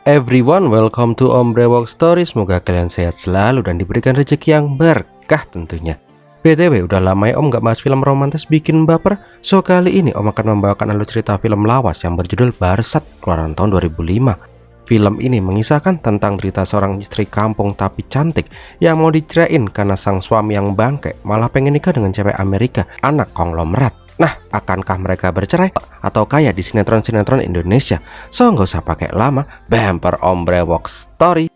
Everyone, welcome to Ombre Walk Story. Semoga kalian sehat selalu dan diberikan rezeki yang berkah tentunya. BTW, udah lama ya Om gak bahas film romantis bikin baper. So kali ini Om akan membawakan alur cerita film lawas yang berjudul Barsat, keluaran tahun 2005. Film ini mengisahkan tentang cerita seorang istri kampung tapi cantik yang mau diceraiin karena sang suami yang bangke malah pengen nikah dengan cewek Amerika, anak konglomerat. Nah, akankah mereka bercerai atau kayak di sinetron-sinetron Indonesia? So nggak usah pakai lama, bumper Ombre Walk Story.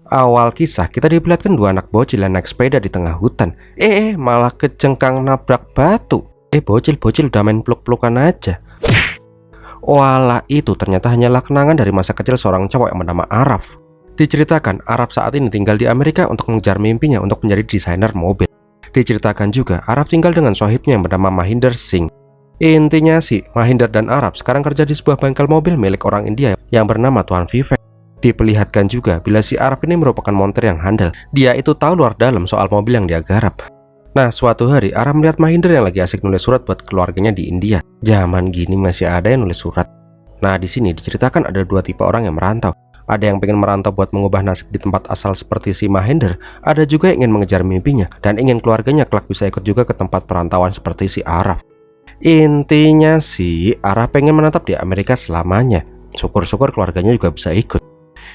Awal kisah kita diperlihatkan dua anak bocil yang naik sepeda di tengah hutan. Malah kecengkang nabrak batu. Bocil udah main peluk-pelukan aja. Walah, itu ternyata hanyalah kenangan dari masa kecil seorang cowok yang bernama Araf. Diceritakan Araf saat ini tinggal di Amerika untuk mengejar mimpinya untuk menjadi desainer mobil. Diceritakan juga Araf tinggal dengan sohibnya yang bernama Mahinder Singh. Intinya sih, Mahinder dan Araf sekarang kerja di sebuah bengkel mobil milik orang India yang bernama Tuan Vivek. Diperlihatkan juga bila si Araf ini merupakan montir yang handal. Dia itu tahu luar dalam soal mobil yang dia garap. Nah, suatu hari Araf melihat Mahinder yang lagi asik nulis surat buat keluarganya di India. Zaman gini masih ada yang nulis surat. Nah, di sini diceritakan ada dua tipe orang yang merantau. Ada yang pengen merantau buat mengubah nasib di tempat asal seperti si Mahinder. Ada juga yang ingin mengejar mimpinya dan ingin keluarganya kelak bisa ikut juga ke tempat perantauan seperti si Araf. Intinya sih Araf pengen menetap di Amerika selamanya. Syukur-syukur keluarganya juga bisa ikut.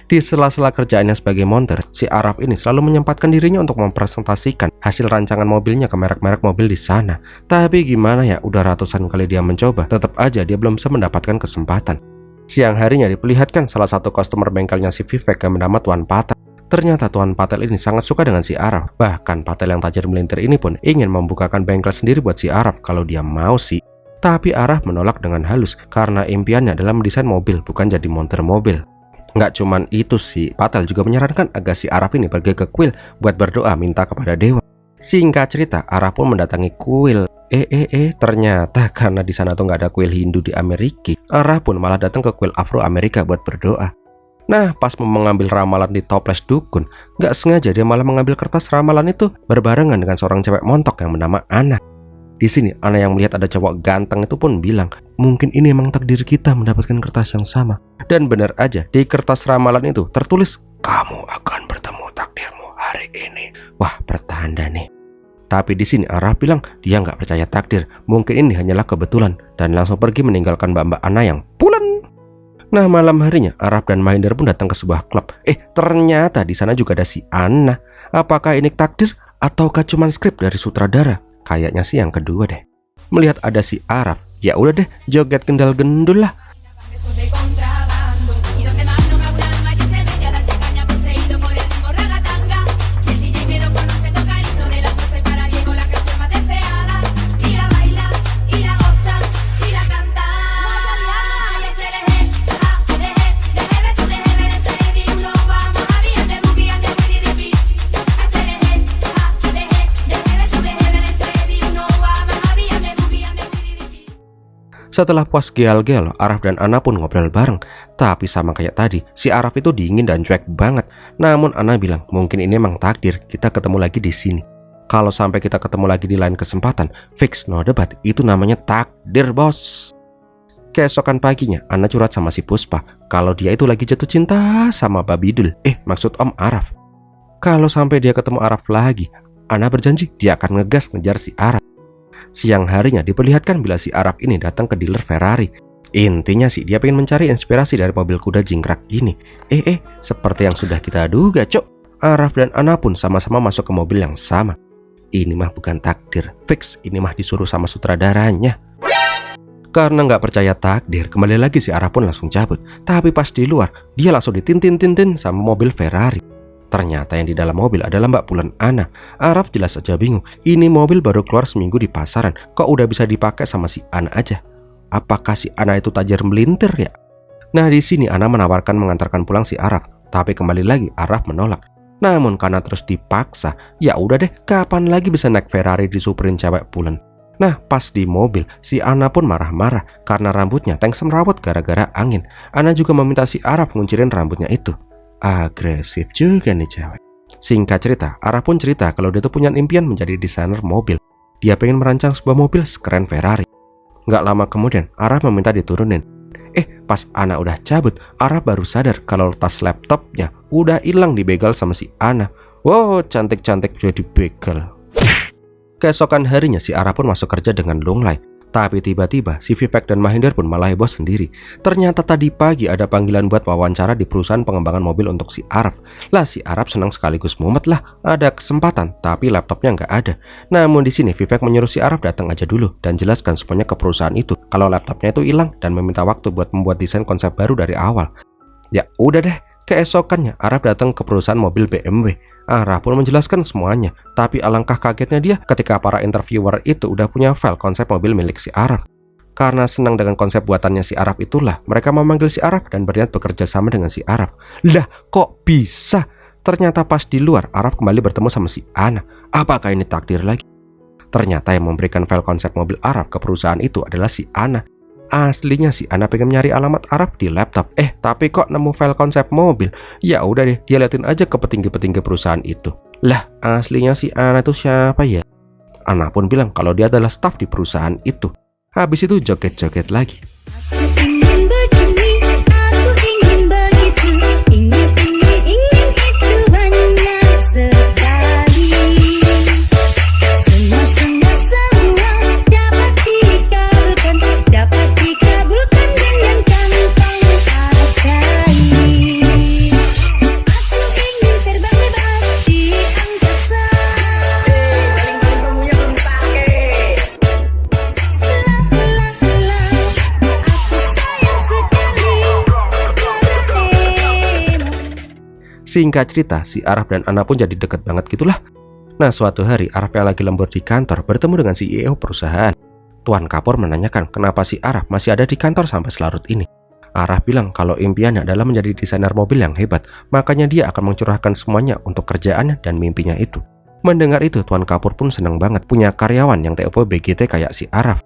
Di sela-sela kerjaannya sebagai montir, si Araf ini selalu menyempatkan dirinya untuk mempresentasikan hasil rancangan mobilnya ke merek-merek mobil di sana. Tapi gimana ya, udah ratusan kali dia mencoba, tetap aja dia belum bisa mendapatkan kesempatan. Siang harinya diperlihatkan salah satu customer bengkelnya si Vivek yang bernama Tuan Patel. Ternyata Tuan Patel ini sangat suka dengan si Araf. Bahkan Patel yang tajir melintir ini pun ingin membukakan bengkel sendiri buat si Araf kalau dia mau sih. Tapi Araf menolak dengan halus karena impiannya adalah mendesain mobil, bukan jadi montir mobil. Nggak cuman itu sih, Patel juga menyarankan agar si Araf ini pergi ke kuil buat berdoa minta kepada dewa. Singkat cerita, Araf pun mendatangi kuil. Ternyata karena di sana tuh nggak ada kuil Hindu di Amerika, Araf pun malah datang ke kuil Afro Amerika buat berdoa. Nah, pas mau mengambil ramalan di toples dukun, nggak sengaja dia malah mengambil kertas ramalan itu berbarengan dengan seorang cewek montok yang bernama Ana. Di sini, Ana yang melihat ada cowok ganteng itu pun bilang, mungkin ini emang takdir kita mendapatkan kertas yang sama. Dan benar aja, di kertas ramalan itu tertulis, kamu akan bertemu takdirmu hari ini. Wah, pertanda nih. Tapi di sini Araf bilang dia nggak percaya takdir, mungkin ini hanyalah kebetulan, dan langsung pergi meninggalkan mbak Ana yang pulen. Nah, malam harinya Araf dan Mahinder pun datang ke sebuah klub. Ternyata di sana juga ada si Ana. Apakah ini takdir ataukah cuma skrip dari sutradara? Kayaknya sih yang kedua deh. Melihat ada si Araf, ya udah deh, joget kendal gendul lah. Setelah puas gel-gel, Araf dan Ana pun ngobrol bareng. Tapi sama kayak tadi, si Araf itu dingin dan cuek banget. Namun Ana bilang, mungkin ini emang takdir, kita ketemu lagi di sini. Kalau sampai kita ketemu lagi di lain kesempatan, fix no debat, itu namanya takdir, bos. Keesokan paginya, Ana curhat sama si Puspa kalau dia itu lagi jatuh cinta sama Babidul. Maksud Om Araf. Kalau sampai dia ketemu Araf lagi, Ana berjanji dia akan ngegas ngejar si Araf. Siang harinya diperlihatkan bila si Araf ini datang ke dealer Ferrari. Intinya sih dia pengen mencari inspirasi dari mobil kuda jingkrak ini. Seperti yang sudah kita duga, cok. Araf dan Ana pun sama-sama masuk ke mobil yang sama. Ini mah bukan takdir, fix ini mah disuruh sama sutradaranya. Karena nggak percaya takdir, kembali lagi si Araf pun langsung cabut. Tapi pas di luar, dia langsung ditintin-tintin sama mobil Ferrari. Ternyata yang di dalam mobil adalah Mbak Pulen Ana. Araf jelas saja bingung. Ini mobil baru keluar seminggu di pasaran, kok udah bisa dipakai sama si Ana aja? Apakah si Ana itu tajir melintir ya? Nah, di sini Ana menawarkan mengantarkan pulang si Araf, tapi kembali lagi Araf menolak. Namun karena terus dipaksa, ya udah deh, kapan lagi bisa naik Ferrari disuperin cewek Pulen? Nah, pas di mobil, si Ana pun marah-marah karena rambutnya tank semrawut gara-gara angin. Ana juga meminta si Araf nguncirin rambutnya itu. Agresif juga nih cewek. Singkat cerita, Araf pun cerita kalau dia tuh punya impian menjadi desainer mobil. Dia pengen merancang sebuah mobil sekeren Ferrari. Nggak lama kemudian, Araf meminta diturunin. Pas Ana udah cabut, Araf baru sadar kalau tas laptopnya udah hilang dibegal sama si Ana. Wow, cantik-cantik jadi begal. Keesokan harinya si Araf pun masuk kerja dengan lunglai. Tapi tiba-tiba si Vivek dan Mahinder pun malah heboh sendiri. Ternyata tadi pagi ada panggilan buat wawancara di perusahaan pengembangan mobil untuk si Araf. Lah si Araf senang sekaligus mumet lah, ada kesempatan tapi laptopnya nggak ada. Namun di sini Vivek menyuruh si Araf datang aja dulu dan jelaskan semuanya ke perusahaan itu kalau laptopnya itu hilang dan meminta waktu buat membuat desain konsep baru dari awal. Ya udah deh, keesokannya Araf datang ke perusahaan mobil BMW. Araf pun menjelaskan semuanya, tapi alangkah kagetnya dia ketika para interviewer itu udah punya file konsep mobil milik si Araf. Karena senang dengan konsep buatannya si Araf itulah, mereka memanggil si Araf dan berniat bekerja sama dengan si Araf. Lah, kok bisa? Ternyata pas di luar, Araf kembali bertemu sama si Ana. Apakah ini takdir lagi? Ternyata yang memberikan file konsep mobil Araf ke perusahaan itu adalah si Ana. Aslinya si Ana pengen nyari alamat Araf di laptop. Tapi kok nemu file konsep mobil? Ya udah deh, dia liatin aja ke petinggi-petinggi perusahaan itu. Lah, aslinya si Ana itu siapa ya? Ana pun bilang kalau dia adalah staf di perusahaan itu. Habis itu joget-joget lagi. Singkat cerita, si Araf dan Ana pun jadi deket banget gitulah. Nah, suatu hari Araf yang lagi lembur di kantor bertemu dengan CEO perusahaan. Tuan Kapur menanyakan kenapa si Araf masih ada di kantor sampai selarut ini. Araf bilang kalau impiannya adalah menjadi desainer mobil yang hebat, makanya dia akan mencurahkan semuanya untuk kerjaannya dan mimpinya itu. Mendengar itu, Tuan Kapur pun senang banget punya karyawan yang TOP BGT kayak si Araf.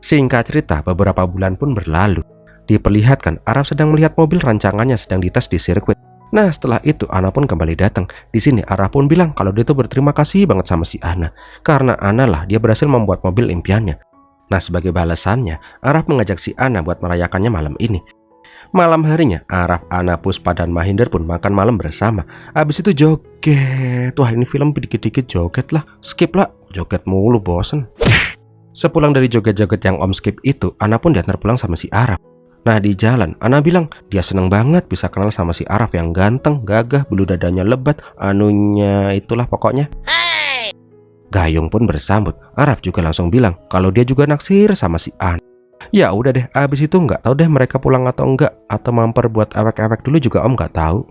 Singkat cerita, beberapa bulan pun berlalu. Diperlihatkan Araf sedang melihat mobil rancangannya sedang dites di sirkuit. Nah, setelah itu Ana pun kembali datang. Di sini Araf pun bilang kalau dia tuh berterima kasih banget sama si Ana karena Ana lah dia berhasil membuat mobil impiannya. Nah, sebagai balasannya, Araf mengajak si Ana buat merayakannya malam ini. Malam harinya, Araf, Ana, Puspa, dan Mahinder pun makan malam bersama. Habis itu joget. Wah, ini film dikit-dikit joget lah. Skip lah, joget mulu bosen. Sepulang dari joget-joget yang Om skip itu, Ana pun diantar pulang sama si Araf. Nah, di jalan, Ana bilang dia seneng banget bisa kenal sama si Araf yang ganteng, gagah, bulu dadanya lebat, anunya itulah pokoknya. Hey! Gayung pun bersambut. Araf juga langsung bilang kalau dia juga naksir sama si Ana. Ya udah deh, abis itu nggak tahu deh mereka pulang atau enggak, atau mampir buat ewek-ewek dulu juga Om nggak tahu.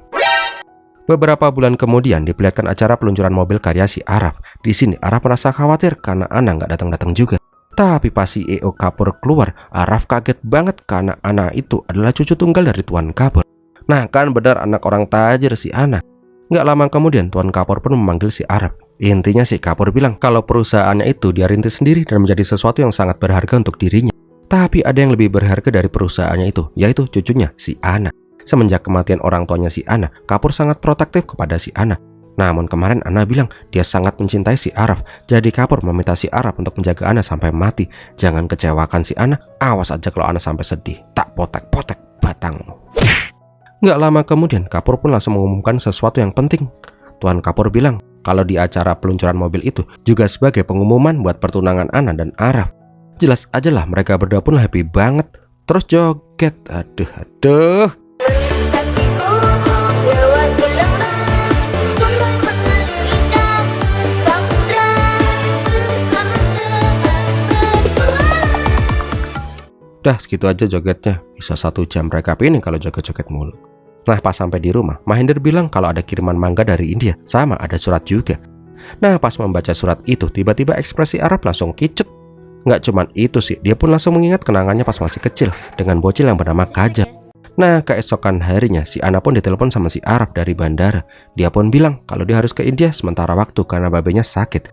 Beberapa bulan kemudian diperlihatkan acara peluncuran mobil karya si Araf. Di sini Araf merasa khawatir karena Ana nggak datang-datang juga. Tapi pas CEO Kapur keluar, Araf kaget banget karena Ana itu adalah cucu tunggal dari Tuan Kapur. Nah, kan benar anak orang tajir si Ana. Nggak lama kemudian Tuan Kapur pun memanggil si Araf. Intinya si Kapur bilang kalau perusahaannya itu dia rintis sendiri dan menjadi sesuatu yang sangat berharga untuk dirinya. Tapi ada yang lebih berharga dari perusahaannya itu, yaitu cucunya si Ana. Semenjak kematian orang tuanya si Ana, Kapur sangat protektif kepada si Ana. Namun kemarin Ana bilang dia sangat mencintai si Araf. Jadi Kapur meminta si Araf untuk menjaga Ana sampai mati. Jangan kecewakan si Ana. Awas aja kalau Ana sampai sedih. Tak potek-potek batangmu. Nggak lama kemudian Kapur pun langsung mengumumkan sesuatu yang penting. Tuan Kapur bilang kalau di acara peluncuran mobil itu juga sebagai pengumuman buat pertunangan Ana dan Araf. Jelas aja lah mereka berdua pun happy banget. Terus joget. Aduh. Dah segitu aja jogetnya. Bisa 1 jam rekap ini kalau joget-joget mulu. Nah, pas sampai di rumah, Mahinder bilang kalau ada kiriman mangga dari India. Sama ada surat juga. Nah, pas membaca surat itu, tiba-tiba ekspresi Araf langsung kicet. Nggak cuman itu sih, dia pun langsung mengingat kenangannya pas masih kecil dengan bocil yang bernama Kajal. Nah, keesokan harinya si Ana pun ditelepon sama si Araf dari bandara. Dia pun bilang kalau dia harus ke India sementara waktu karena babenya sakit.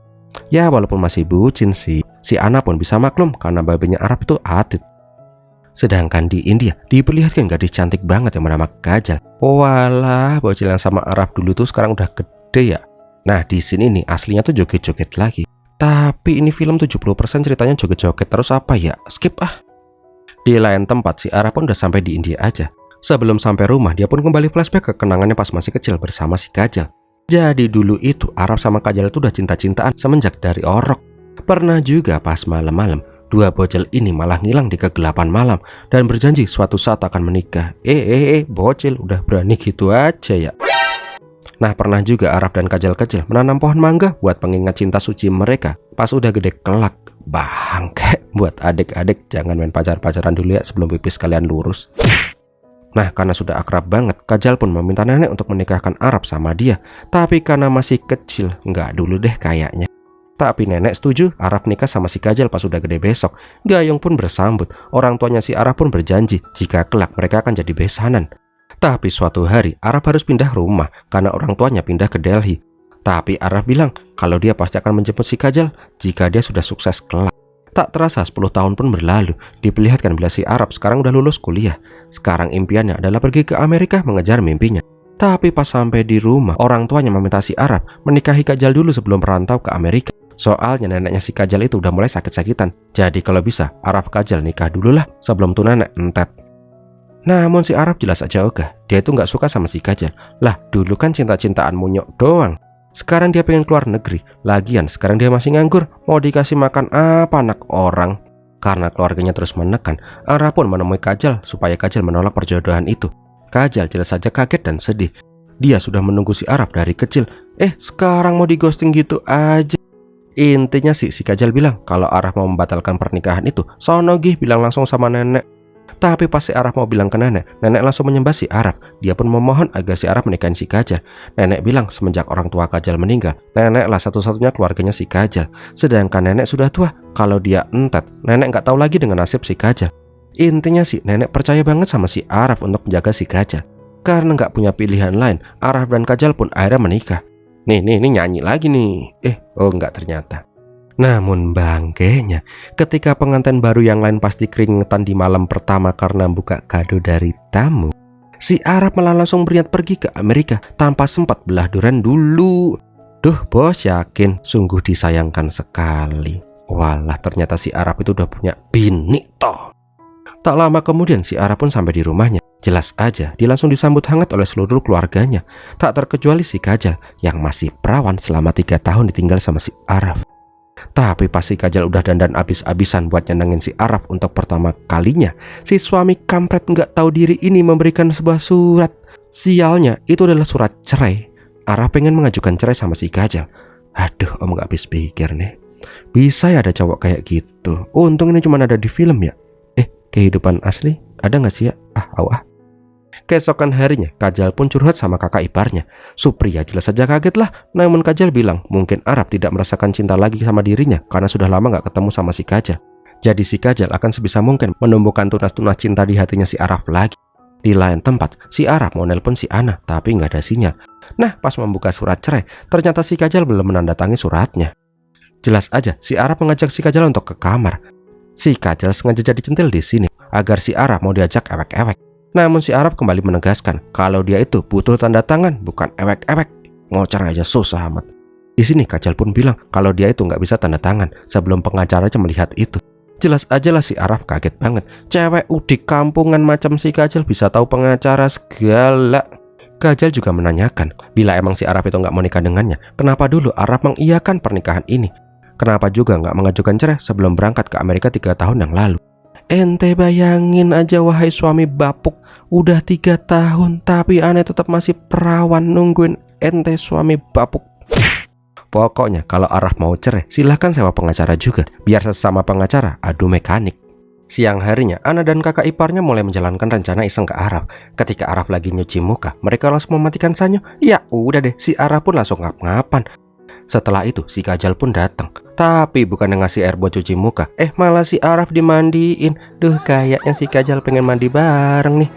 Ya walaupun masih bucin sih, si Ana pun bisa maklum karena babenya Arab itu Atit. Sedangkan di India diperlihatkan gadis cantik banget yang bernama Kajal. Walah, bocil yang sama Arab dulu tuh sekarang udah gede ya. Nah di sini nih aslinya tuh joget-joget lagi. Tapi ini film 70% ceritanya joget-joget terus apa ya? Skip ah. Di lain tempat si Arab pun udah sampai di India aja. Sebelum sampai rumah dia pun kembali flashback ke kenangannya pas masih kecil bersama si Kajal. Jadi dulu itu Arab sama Kajal itu udah cinta-cintaan semenjak dari orok. Pernah juga pas malam-malam dua bocil ini malah ngilang di kegelapan malam dan berjanji suatu saat akan menikah. Bocil udah berani gitu aja ya. Nah pernah juga Arab dan Kajal kecil menanam pohon mangga buat pengingat cinta suci mereka. Pas udah gede kelak, bangke. Buat adik-adik jangan main pacar-pacaran dulu ya sebelum pipis kalian lurus. Nah karena sudah akrab banget, Kajal pun meminta nenek untuk menikahkan Arab sama dia. Tapi karena masih kecil, nggak dulu deh kayaknya. Tapi nenek setuju Arab nikah sama si Kajal pas udah gede besok. Gayung pun bersambut. Orang tuanya si Arab pun berjanji jika kelak mereka akan jadi besanan. Tapi suatu hari Arab harus pindah rumah karena orang tuanya pindah ke Delhi. Tapi Arab bilang kalau dia pasti akan menjemput si Kajal jika dia sudah sukses kelak. Tak terasa 10 tahun pun berlalu. Diperlihatkan bila si Arab sekarang udah lulus kuliah. Sekarang impiannya adalah pergi ke Amerika mengejar mimpinya. Tapi pas sampai di rumah, orang tuanya meminta si Arab menikahi Kajal dulu sebelum merantau ke Amerika. Soalnya neneknya si Kajal itu udah mulai sakit-sakitan. Jadi kalau bisa Arab Kajal nikah dulu lah sebelum tuh nenek entet. Namun si Arab jelas aja ogah. Dia itu gak suka sama si Kajal. Lah dulu kan cinta-cintaan monyok doang. Sekarang dia pengen keluar negeri. Lagian sekarang dia masih nganggur. Mau dikasih makan apa anak orang? Karena keluarganya terus menekan, Arab pun menemui Kajal supaya Kajal menolak perjodohan itu. Kajal jelas saja kaget dan sedih. Dia sudah menunggu si Arab dari kecil. Sekarang mau dighosting gitu aja. Intinya si Kajal bilang kalau Arab mau membatalkan pernikahan itu, sono gih bilang langsung sama nenek. Tapi pas si Arab mau bilang ke nenek, nenek langsung menyembah si Arab. Dia pun memohon agar si Arab menikahi si Kajal. Nenek bilang semenjak orang tua Kajal meninggal, neneklah satu-satunya keluarganya si Kajal. Sedangkan nenek sudah tua, kalau dia entet, nenek gak tahu lagi dengan nasib si Kajal. Intinya sih nenek percaya banget sama si Arab untuk menjaga si Kajal. Karena gak punya pilihan lain, Arab dan Kajal pun akhirnya menikah. Nih nyanyi lagi nih. Enggak ternyata. Namun bangkainya, ketika pengantin baru yang lain pasti keringetan di malam pertama karena buka kado dari tamu, si Arab malah langsung berniat pergi ke Amerika tanpa sempat belah durian dulu. Duh bos, yakin sungguh disayangkan sekali. Walah ternyata si Arab itu udah punya bini toh. Tak lama kemudian si Arab pun sampai di rumahnya. Jelas aja dia langsung disambut hangat oleh seluruh keluarganya. Tak terkecuali si Kajal yang masih perawan selama 3 tahun ditinggal sama si Arab. Tapi pas si Kajal udah dandan abis-abisan buat nyenengin si Arab untuk pertama kalinya, si suami kampret gak tahu diri ini memberikan sebuah surat. Sialnya itu adalah surat cerai. Arab pengen mengajukan cerai sama si Kajal. Aduh om gak habis pikir nih. Bisa ya ada cowok kayak gitu. Untung ini cuma ada di film ya. Kehidupan asli ada gak sih ya? Keesokan harinya Kajal pun curhat sama kakak iparnya. Supriya jelas saja kaget lah. Namun Kajal bilang mungkin Arab tidak merasakan cinta lagi sama dirinya karena sudah lama gak ketemu sama si Kajal. Jadi si Kajal akan sebisa mungkin menumbuhkan tunas-tunas cinta di hatinya si Arab lagi. Di lain tempat si Arab mau nelpon si Ana tapi gak ada sinyal. Nah pas membuka surat cerai, ternyata si Kajal belum menandatangani suratnya. Jelas aja si Arab mengajak si Kajal untuk ke kamar. Si Kajal sengaja jadi centil di sini agar si Arab mau diajak ewek-ewek. Namun si Arab kembali menegaskan kalau dia itu butuh tanda tangan bukan ewek-ewek. Ngocor aja susah amat. Di sini Kajal pun bilang kalau dia itu nggak bisa tanda tangan sebelum pengacaranya melihat itu. Jelas aja lah si Arab kaget banget. Cewek udik kampungan macam si Kajal bisa tahu pengacara segala. Kajal juga menanyakan bila emang si Arab itu nggak mau nikah dengannya, kenapa dulu Arab mengiyakan pernikahan ini? Kenapa juga nggak mengajukan cerai sebelum berangkat ke Amerika 3 tahun yang lalu? Ente bayangin aja wahai suami bapuk, udah 3 tahun tapi aneh tetap masih perawan nungguin ente suami bapuk. Pokoknya kalau Araf mau cerai silahkan sewa pengacara juga, biar sesama pengacara adu mekanik. Siang harinya Ana dan kakak iparnya mulai menjalankan rencana iseng ke Araf. Ketika Araf lagi nyuci muka, mereka langsung mematikan sanyo. Ya udah deh, si Araf pun langsung ngap-ngapan. Setelah itu si Kajal pun datang. Tapi bukan ngasih air buat cuci muka, malah si Araf dimandiin. Duh kayaknya si Kajal pengen mandi bareng nih.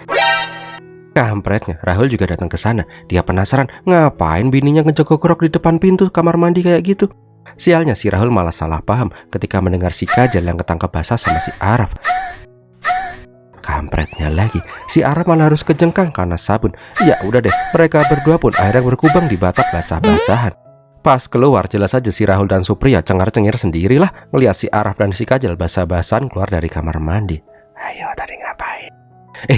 Kampretnya Rahul juga datang ke sana. Dia penasaran ngapain bininya ngejogok-jogok di depan pintu kamar mandi kayak gitu. Sialnya si Rahul malah salah paham ketika mendengar si Kajal yang ketangkap basah sama si Araf. Kampretnya lagi, si Araf malah harus kejengkang karena sabun. Ya udah deh, mereka berdua pun akhirnya berkubang di batap basah-basahan. Pas keluar jelas aja si Rahul dan Supriya cengar-cengir sendirilah ngeliat si Araf dan si Kajal basah-basahan keluar dari kamar mandi. Ayo tadi ngapain?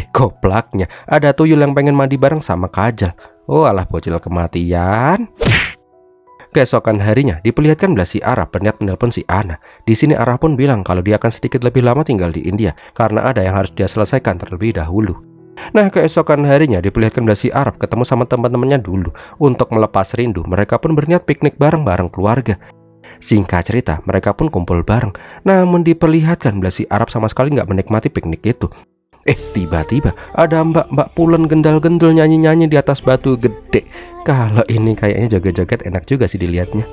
Goblaknya, ada tuyul yang pengen mandi bareng sama Kajal. Oh alah bocil kematian. Keesokan harinya diperlihatkan bila si Araf berniat menelpon si Ana. Di sini Araf pun bilang kalau dia akan sedikit lebih lama tinggal di India karena ada yang harus dia selesaikan terlebih dahulu. Nah keesokan harinya diperlihatkan bila si Araf ketemu sama teman-temannya dulu untuk melepas rindu. Mereka pun berniat piknik bareng-bareng keluarga. Singkat cerita mereka pun kumpul bareng. Namun diperlihatkan bila si Araf sama sekali nggak menikmati piknik itu. Tiba-tiba ada mbak-mbak pulen gendal-gendul nyanyi-nyanyi di atas batu gede. Kalau ini kayaknya joget-joget enak juga sih dilihatnya.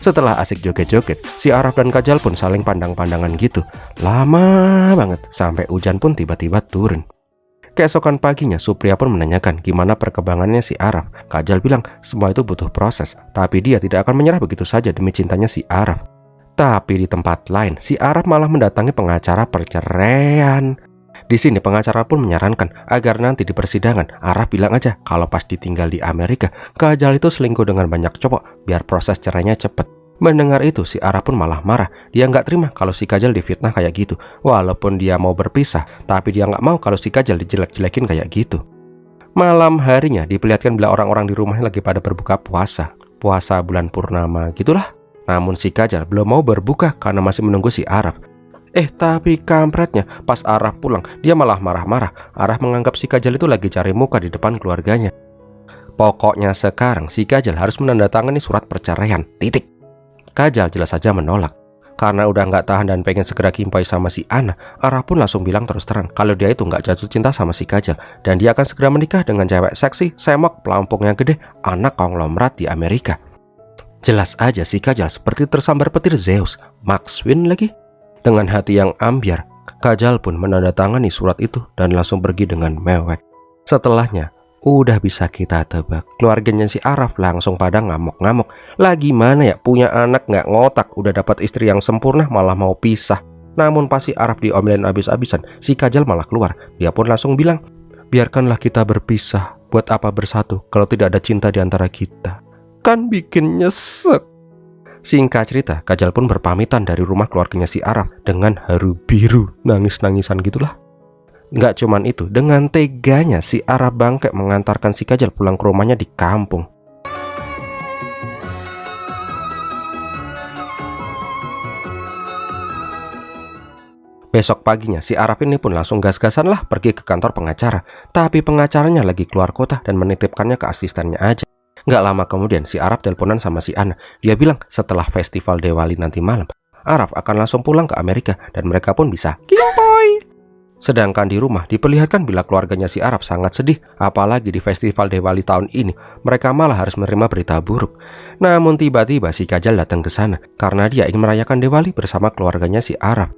Setelah asik joget-joget, si Araf dan Kajal pun saling pandang-pandangan gitu. Lama banget, sampai hujan pun tiba-tiba turun. Keesokan paginya, Supriya pun menanyakan gimana perkembangannya si Araf. Kajal bilang semua itu butuh proses, tapi dia tidak akan menyerah begitu saja demi cintanya si Araf. Tapi di tempat lain, si Araf malah mendatangi pengacara perceraian. Di sini pengacara pun menyarankan agar nanti di persidangan Araf bilang aja kalau pas ditinggal di Amerika, Kajal itu selingkuh dengan banyak cowok biar proses cerainya cepet. Mendengar itu si Araf pun malah marah. Dia nggak terima kalau si Kajal difitnah kayak gitu. Walaupun dia mau berpisah, tapi dia nggak mau kalau si Kajal dijelek-jelekin kayak gitu. Malam harinya diperlihatkan bila orang-orang di rumahnya lagi pada berbuka puasa. Puasa bulan purnama gitulah. Namun si Kajal belum mau berbuka karena masih menunggu si Araf. Tapi kampretnya pas Araf pulang dia malah marah-marah. Araf menganggap si Kajal itu lagi cari muka di depan keluarganya. Pokoknya sekarang si Kajal harus menandatangani surat perceraian. Titik. Kajal jelas saja menolak. Karena udah nggak tahan dan pengen segera kimpai sama si Ana, Araf pun langsung bilang terus terang kalau dia itu nggak jatuh cinta sama si Kajal dan dia akan segera menikah dengan cewek seksi, semok, pelampung yang gede, anak konglomerat di Amerika. Jelas aja si Kajal seperti tersambar petir Zeus, Max Win lagi. Dengan hati yang ambyar, Kajal pun menandatangani surat itu dan langsung pergi dengan mewek. Setelahnya, udah bisa kita tebak, keluarganya si Araf langsung pada ngamuk-ngamuk. Lah gimana ya, punya anak nggak ngotak, udah dapat istri yang sempurna malah mau pisah. Namun pas si Araf diomelin abis-abisan, si Kajal malah keluar. Dia pun langsung bilang, biarkanlah kita berpisah, buat apa bersatu kalau tidak ada cinta di antara kita. Kan bikin nyesek. Singkat cerita, Kajal pun berpamitan dari rumah keluarganya si Araf dengan haru biru, nangis-nangisan gitulah. Nggak cuman itu, dengan teganya si Araf bangke mengantarkan si Kajal pulang ke rumahnya di kampung. Besok paginya si Araf ini pun langsung gas-gasan lah pergi ke kantor pengacara. Tapi pengacaranya lagi keluar kota dan menitipkannya ke asistennya aja. Nggak lama kemudian si Araf teleponan sama si Ana. Dia bilang setelah festival Diwali nanti malam, Araf akan langsung pulang ke Amerika dan mereka pun bisa kimpoy. Sedangkan di rumah diperlihatkan bila keluarganya si Araf sangat sedih. Apalagi di festival Diwali tahun ini mereka malah harus menerima berita buruk. Namun tiba-tiba si Kajal datang ke sana karena dia ingin merayakan Diwali bersama keluarganya si Araf.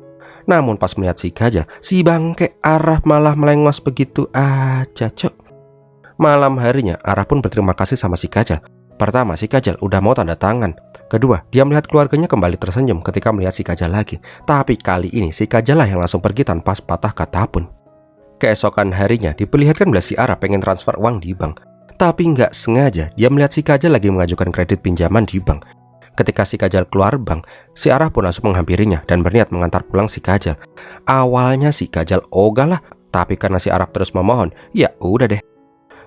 Namun pas melihat si Kajal, si bangke Araf malah melengos begitu aja, cok. Malam harinya Araf pun berterima kasih sama si Kajal. Pertama, si Kajal udah mau tanda tangan. Kedua, dia melihat keluarganya kembali tersenyum ketika melihat si Kajal lagi. Tapi kali ini si Kajal lah yang langsung pergi tanpa sepatah kata pun. Keesokan harinya diperlihatkan bila si Araf pengen transfer uang di bank. Tapi nggak sengaja dia melihat si Kajal lagi mengajukan kredit pinjaman di bank. Ketika si Kajal keluar bank, si Araf pun langsung menghampirinya dan berniat mengantar pulang si Kajal. Awalnya si Kajal ogah lah, tapi karena si Araf terus memohon, ya udah deh.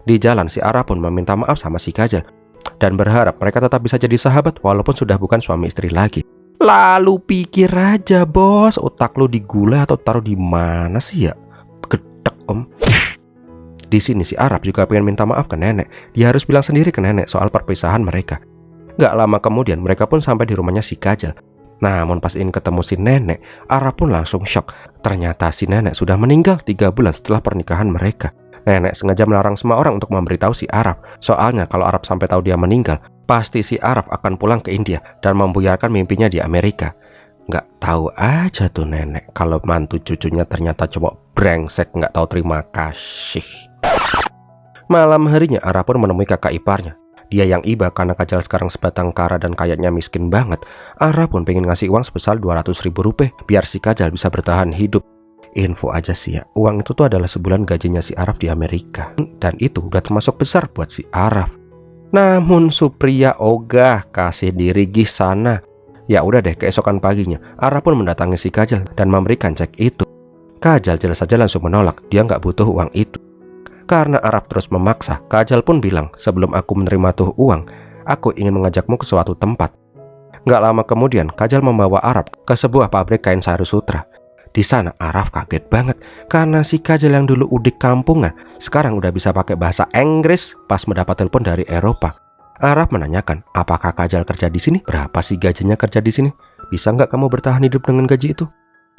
Di jalan si Araf pun meminta maaf sama si Kajal dan berharap mereka tetap bisa jadi sahabat walaupun sudah bukan suami istri lagi. Lalu pikir aja bos, otak lu digulai atau taruh di mana sih ya? Gedek om. Di sini si Araf juga pengen minta maaf ke nenek. Dia harus bilang sendiri ke nenek soal perpisahan mereka. Gak lama kemudian mereka pun sampai di rumahnya si Kajal. Namun pas ingin ketemu si nenek, Araf pun langsung shock. Ternyata si nenek sudah meninggal 3 bulan setelah pernikahan mereka. Nenek sengaja melarang semua orang untuk memberitahu si Araf. Soalnya kalau Araf sampai tahu dia meninggal, pasti si Araf akan pulang ke India dan membuyarkan mimpinya di Amerika. Nggak tahu aja tuh nenek kalau mantu cucunya ternyata cuma brengsek nggak tahu terima kasih. Malam harinya Araf pun menemui kakak iparnya. Dia yang iba karena Kajal sekarang sebatang kara dan kayaknya miskin banget. Araf pun pengen ngasih uang sebesar 200.000 rupiah biar si Kajal bisa bertahan hidup. Info aja sih ya, uang itu tuh adalah sebulan gajinya si Araf di Amerika. Dan itu udah termasuk besar buat si Araf. Namun Supriya ogah kasih diri gih sana. Ya udah deh, keesokan paginya Araf pun mendatangi si Kajal dan memberikan cek itu. Kajal jelas saja langsung menolak, dia nggak butuh uang itu. Karena Araf terus memaksa, Kajal pun bilang, sebelum aku menerima tuh uang, aku ingin mengajakmu ke suatu tempat. Gak lama kemudian, Kajal membawa Araf ke sebuah pabrik kain Sari Sutra. Di sana Araf kaget banget karena si Kajal yang dulu udik kampungan sekarang udah bisa pakai bahasa Inggris pas mendapat telepon dari Eropa. Araf menanyakan, apakah Kajal kerja di sini? Berapa sih gajinya kerja di sini? Bisa nggak kamu bertahan hidup dengan gaji itu?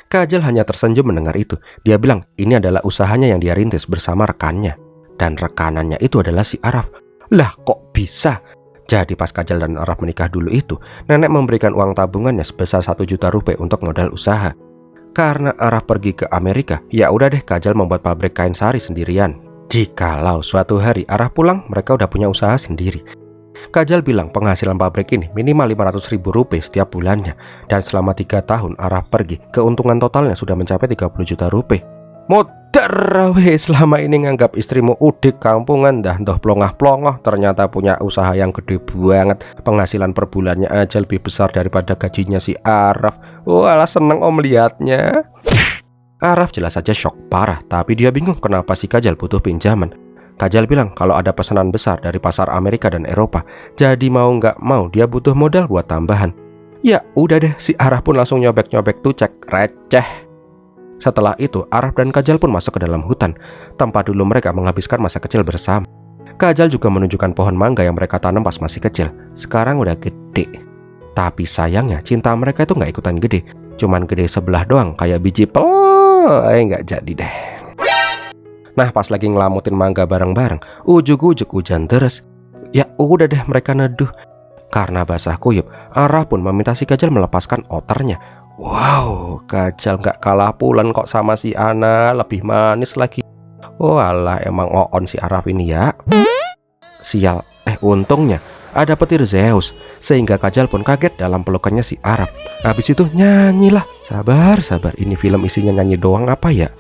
Kajal hanya tersenyum mendengar itu. Dia bilang ini adalah usahanya yang dia rintis bersama rekannya. Dan rekanannya itu adalah si Araf. Lah kok bisa? Jadi pas Kajal dan Araf menikah dulu itu, nenek memberikan uang tabungannya sebesar 1 juta rupiah untuk modal usaha. Karena Araf pergi ke Amerika, ya udah deh Kajal membuat pabrik kain sari sendirian. Jikalau suatu hari Araf pulang, mereka udah punya usaha sendiri. Kajal bilang penghasilan pabrik ini minimal 500.000 rupiah setiap bulannya. Dan selama 3 tahun Araf pergi, keuntungan totalnya sudah mencapai 30 juta rupiah. Muter weh, selama ini nganggap istrimu udik kampungan dah ndoh plongah-plongoh, ternyata punya usaha yang gede banget. Penghasilan per bulannya aja lebih besar daripada gajinya si Araf. Walah seneng om liatnya. Araf jelas saja shock parah, tapi dia bingung kenapa si Kajal butuh pinjaman. Kajal bilang kalau ada pesanan besar dari pasar Amerika dan Eropa, jadi mau nggak mau dia butuh modal buat tambahan. Ya udah deh, si Araf pun langsung nyobek-nyobek tuh cek receh. Setelah itu Araf dan Kajal pun masuk ke dalam hutan, tempat dulu mereka menghabiskan masa kecil bersama. Kajal juga menunjukkan pohon mangga yang mereka tanam pas masih kecil. Sekarang udah gede. Tapi sayangnya cinta mereka itu nggak ikutan gede, cuman gede sebelah doang kayak biji pel. Nggak jadi deh. Nah pas lagi ngelamutin mangga bareng-bareng, ujuk-ujuk hujan deres. Ya udah deh mereka neduh. Karena basah kuyup, Araf pun meminta si Kajal melepaskan outernya. Wow, Kajal gak kalah pulen kok sama si Ana, lebih manis lagi. Walah emang oon si Araf ini ya. Sial, untungnya ada petir Zeus, sehingga Kajal pun kaget dalam pelukannya si Araf. Habis itu nyanyilah. Sabar, ini film isinya nyanyi doang apa ya?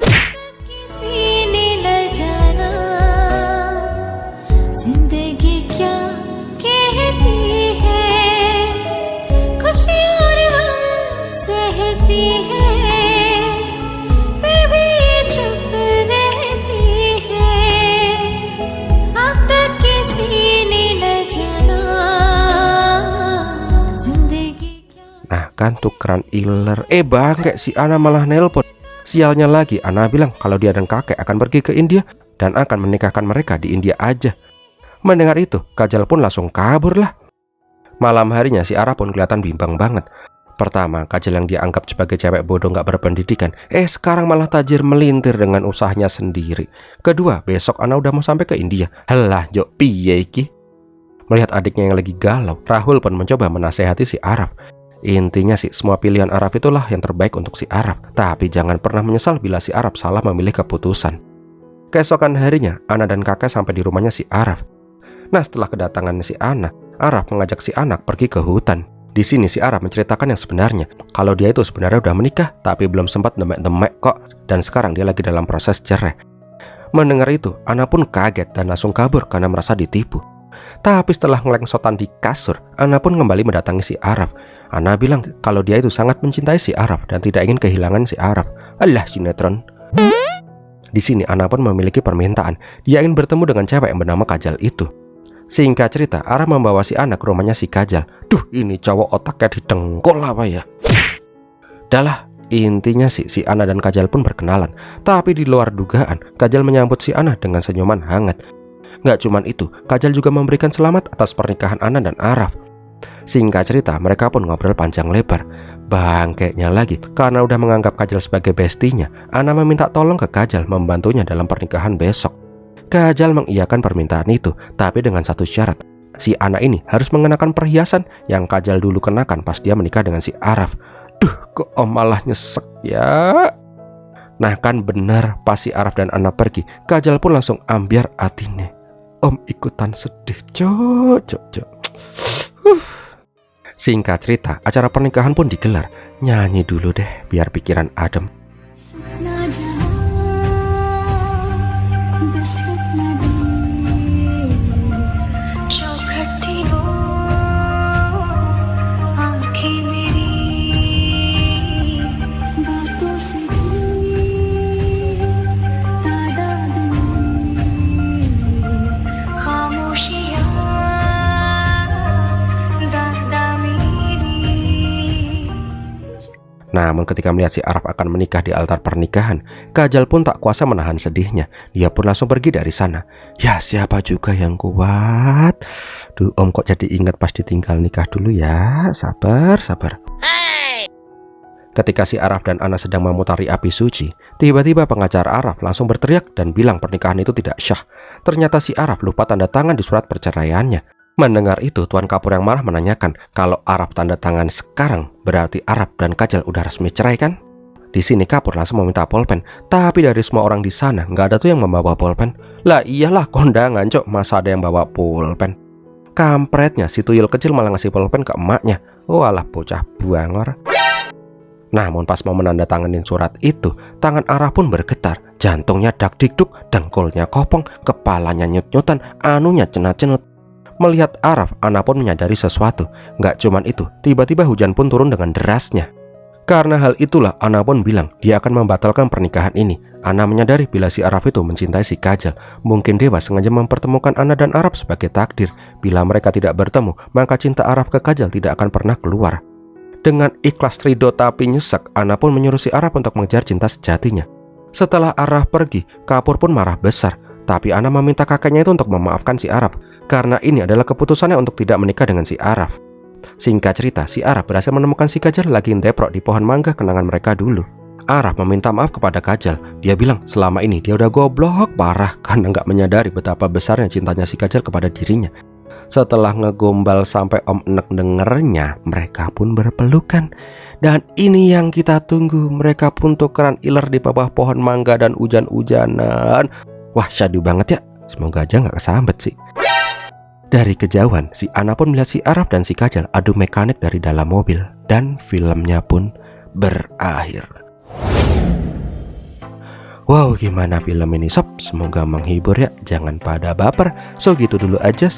Nah kan tukeran iler. Bangke si Ana malah nelpon. Sialnya lagi Ana bilang kalau dia dan kakek akan pergi ke India dan akan menikahkan mereka di India aja. Mendengar itu Kajal pun langsung kabur lah. Malam harinya si Araf pun kelihatan bimbang banget. Pertama, Kajal yang dianggap sebagai cewek bodoh gak berpendidikan, sekarang malah tajir melintir dengan usahanya sendiri. Kedua, besok Ana udah mau sampai ke India. Halah, jok piye iki? Melihat adiknya yang lagi galau, Rahul pun mencoba menasehati si Araf. Intinya sih, semua pilihan Araf itulah yang terbaik untuk si Araf. Tapi jangan pernah menyesal bila si Araf salah memilih keputusan. Keesokan harinya, Ana dan kakek sampai di rumahnya si Araf. Nah, setelah kedatangan si Ana, Araf mengajak si anak pergi ke hutan. Di sini si Araf menceritakan yang sebenarnya. Kalau dia itu sebenarnya udah menikah, tapi belum sempat demek-demek kok. Dan sekarang dia lagi dalam proses cerai. Mendengar itu, Ana pun kaget dan langsung kabur karena merasa ditipu. Tapi setelah ngelengsotan di kasur, Ana pun kembali mendatangi si Araf. Ana bilang kalau dia itu sangat mencintai si Araf dan tidak ingin kehilangan si Araf. Alah sinetron. Di sini Ana pun memiliki permintaan. Dia ingin bertemu dengan cewek yang bernama Kajal itu. Singkat cerita, Araf membawa si Ana ke rumahnya si Kajal. Duh, ini cowok otaknya didengkol apa ya? Dahlah, Intinya sih, si Ana dan Kajal pun berkenalan. Tapi di luar dugaan, Kajal menyambut si Ana dengan senyuman hangat. Gak cuman itu, Kajal juga memberikan selamat atas pernikahan Ana dan Araf. Singkat cerita, mereka pun ngobrol panjang lebar. Bangkeknya lagi, karena udah menganggap Kajal sebagai bestinya, Ana meminta tolong ke Kajal membantunya dalam pernikahan besok. Kajal mengiyakan permintaan itu, tapi dengan satu syarat. Si Ana ini harus mengenakan perhiasan yang Kajal dulu kenakan pas dia menikah dengan si Araf. Duh, kok om malah nyesek ya. Nah kan benar, pas si Araf dan Ana pergi, Kajal pun langsung ambiar atine. Om ikutan sedih, cok. Singkat cerita, acara pernikahan pun digelar. Nyanyi dulu deh, biar pikiran adem. Namun ketika melihat si Araf akan menikah di altar pernikahan, Kajal pun tak kuasa menahan sedihnya. Dia pun langsung pergi dari sana. Ya siapa juga yang kuat. Duh om kok jadi ingat pas ditinggal nikah dulu ya. Sabar. Ketika si Araf dan Ana sedang memutari api suci, tiba-tiba pengacara Araf langsung berteriak dan bilang pernikahan itu tidak syah. Ternyata si Araf lupa tanda tangan di surat perceraiannya. Mendengar itu, Tuan Kapur yang marah menanyakan, kalau Araf tanda tangan sekarang, berarti Araf dan Kajal udah resmi cerai kan? Di sini Kapur langsung meminta pulpen, tapi dari semua orang di sana nggak ada tuh yang membawa pulpen. Lah iyalah kondangan cok, masa ada yang bawa pulpen? Kampretnya, si tuyul kecil malah ngasih pulpen ke emaknya. Walah bocah buangor. Namun pas mau menandatanganin surat itu, tangan Araf pun bergetar, jantungnya dak-dikduk, dengkulnya kopong, kepalanya nyut-nyutan, anunya cenat-cenut. Melihat Araf, Ana pun menyadari sesuatu. Gak cuman itu, tiba-tiba hujan pun turun dengan derasnya. Karena hal itulah Ana pun bilang dia akan membatalkan pernikahan ini. Ana menyadari bila si Araf itu mencintai si Kajal. Mungkin dewa sengaja mempertemukan Ana dan Araf sebagai takdir. Bila mereka tidak bertemu, maka cinta Araf ke Kajal tidak akan pernah keluar. Dengan ikhlas ridho tapi nyesek, Ana pun menyuruh si Araf untuk mengejar cinta sejatinya. Setelah Araf pergi, Kapur pun marah besar. Tapi Ana meminta kakaknya itu untuk memaafkan si Araf, karena ini adalah keputusannya untuk tidak menikah dengan si Araf. Singkat cerita, si Araf berhasil menemukan si Kajal lagi ndeprok di pohon mangga kenangan mereka dulu. Araf meminta maaf kepada Kajal. Dia bilang selama ini dia udah goblok parah karena gak menyadari betapa besarnya cintanya si Kajal kepada dirinya. Setelah ngegombal sampai Om Enek dengernya, mereka pun berpelukan. Dan ini yang kita tunggu, mereka pun tukeran iler di bawah pohon mangga dan hujan-hujanan. Wah syadu banget ya, semoga aja gak kesambet sih. Dari kejauhan, si Ana pun melihat si Araf dan si Kajal adu mekanik dari dalam mobil. Dan filmnya pun berakhir. Wow, gimana film ini sob? Semoga menghibur ya, jangan pada baper. So gitu dulu aja.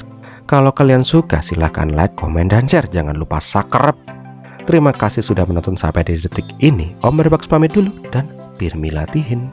Kalau kalian suka silahkan like, komen, dan share. Jangan lupa subscribe. Terima kasih sudah menonton sampai di detik ini. Om Merbax pamit dulu dan Pirmilatihin.